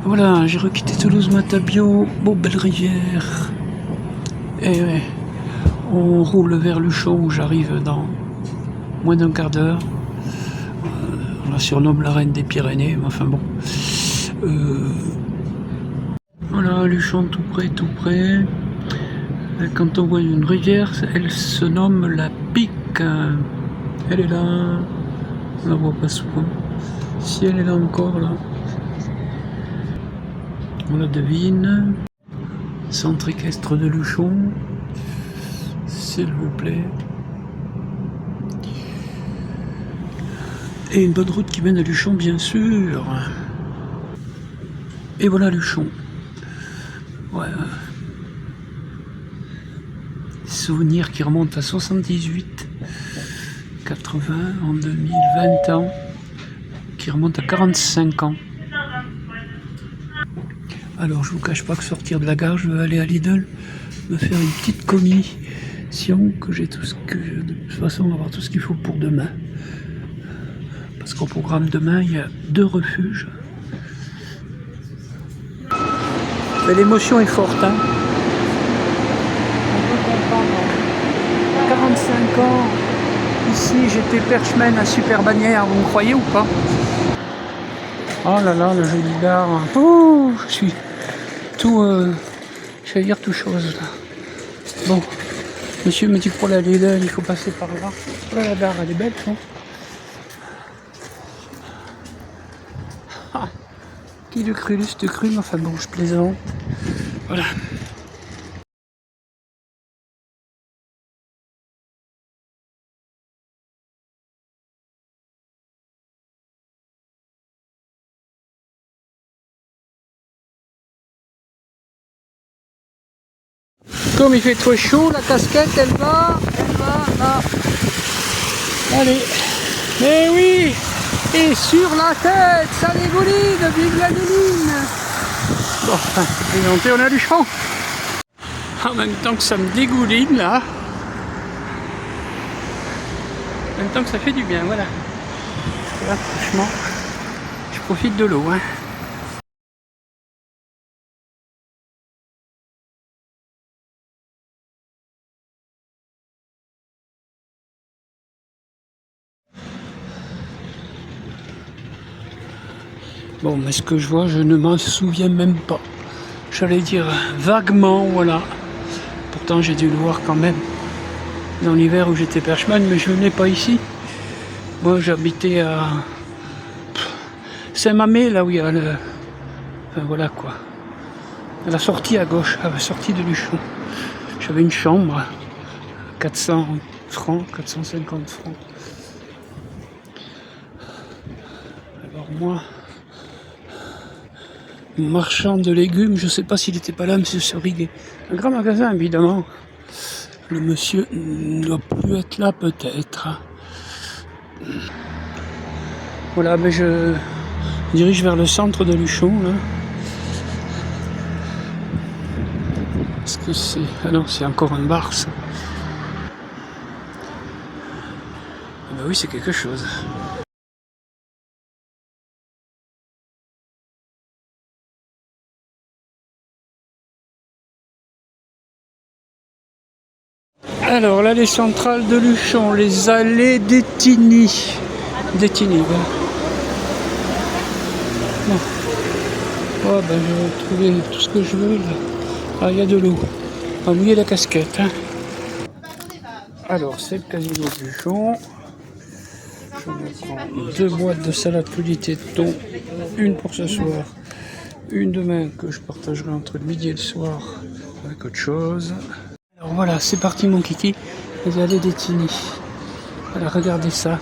Voilà, j'ai requitté Toulouse-Matabiau, Belle-Rivière. Et ouais, on roule vers Luchon où j'arrive dans moins d'un quart d'heure. On la surnomme la reine des Pyrénées, mais enfin bon. Voilà, Luchon tout près, tout près. Quand on voit une rivière, elle se nomme la Pique. Elle est là, on la voit pas souvent. Si elle est là encore, là. On la devine. Centre équestre de Luchon, s'il vous plaît. Et une bonne route qui mène à Luchon, bien sûr. Et voilà Luchon. Ouais. Souvenirs qui remontent à 78, 80, en 2020 ans, qui remontent à 45 ans. Alors je vous cache pas que sortir de la gare, je vais aller à Lidl, me faire une petite commission, que j'ai tout ce que de toute façon on va avoir tout ce qu'il faut pour demain. Parce qu'au programme demain, il y a 2 refuges. Mais l'émotion est forte, hein. On peut comprendre. 45 ans, ici j'étais perchman à Super-Bagnères, vous me croyez ou pas? Oh là là, le joli gare. Oh, je suis tout, je vais dire tout chose là. Bon, monsieur me dit que pour la Lidl, il faut passer par là. Là, la gare, elle est belle, non? Ah, qui le cru, l'eût cru, mais enfin bon, je plaisante. Voilà. Comme il fait trop chaud, la casquette, elle va là. Allez, mais oui, et sur la tête, ça dégouline, vive la déline. Bon, enfin, présenté, on a du champ. En même temps que ça me dégouline, là. En même temps que ça fait du bien, voilà. Là, franchement, je profite de l'eau, hein. Bon, mais ce que je vois, je ne m'en souviens même pas. J'allais dire vaguement, voilà. Pourtant, j'ai dû le voir quand même dans l'hiver où j'étais perchman, mais je venais pas ici. Moi, j'habitais à Saint-Mamé, là où il y a le... Enfin, voilà quoi. À la sortie à gauche, à la sortie de Luchon. J'avais une chambre, 400 francs, 450 francs. Alors moi, marchand de légumes, je sais pas s'il était pas là, monsieur Seriguet. Un grand magasin, évidemment. Le monsieur ne doit plus être là, peut-être. Voilà, mais je dirige vers le centre de Luchon, là. Est-ce que c'est... Ah non, c'est encore un bar, ça. Ah ben oui, c'est quelque chose. Alors, l'allée centrale de Luchon, les allées d'Étigny. D'Étigny, voilà. Bon. Oh, ben, je vais trouver tout ce que je veux, là. Ah, il y a de l'eau. On va mouiller la casquette, hein. Alors, c'est le casino de Luchon. Je me prends 2 boîtes de salade crudité de thon. Une pour ce soir. Une demain que je partagerai entre le midi et le soir avec autre chose. Alors voilà, c'est parti mon kiki, les allées d'Étigny. Voilà, regardez ça.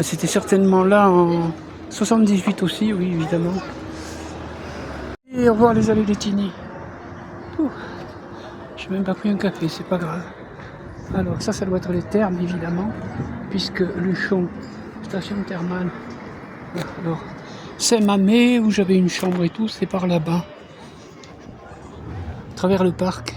C'était certainement là en 78 aussi, oui évidemment. Et au revoir les allées d'Étigny. J'ai même pas pris un café, c'est pas grave. Alors ça doit être les thermes évidemment, puisque Luchon, station thermale. Alors Saint-Mamé où j'avais une chambre et tout, c'est par là-bas. À travers le parc.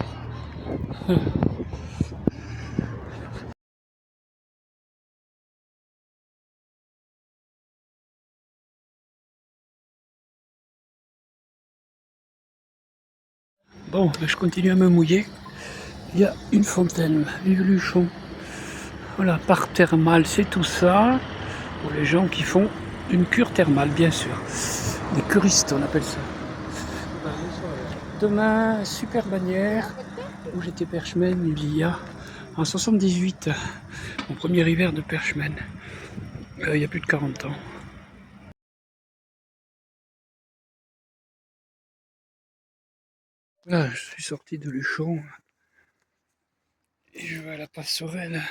Bon, je continue à me mouiller. Il y a une fontaine, vive Luchon. Voilà, parc thermal, c'est tout ça. Pour les gens qui font une cure thermale, bien sûr. Des curistes, on appelle ça. Demain, super bannière, où j'étais perchman il y a en 78, mon premier hiver de perchman, il y a plus de 40 ans. Là, je suis sorti de Luchon et je vais à la passerelle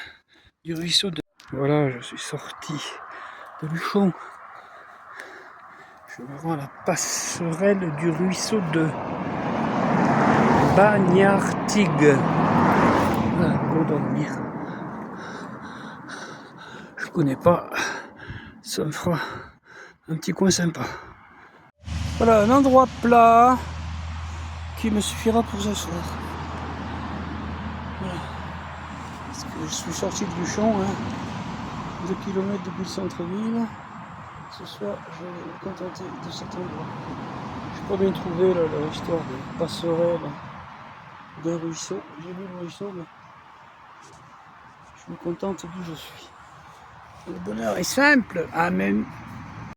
du ruisseau de... Voilà, je suis sorti de Luchon. Je me rends à la passerelle du ruisseau de Bagnartigue. Voilà, pour dormir. Je connais pas, ça me fera un petit coin sympa. Voilà, un endroit plat qui me suffira pour s'asseoir. Voilà. Parce que je suis sorti de Luchon, 2 km depuis le centre-ville. Ce soir, je vais me contenter de cet endroit. Je n'ai pas bien trouvé l'histoire de passerelle d'un ruisseau. J'ai vu le ruisseau, mais je me contente d'où je suis. Le bonheur est simple. Amen.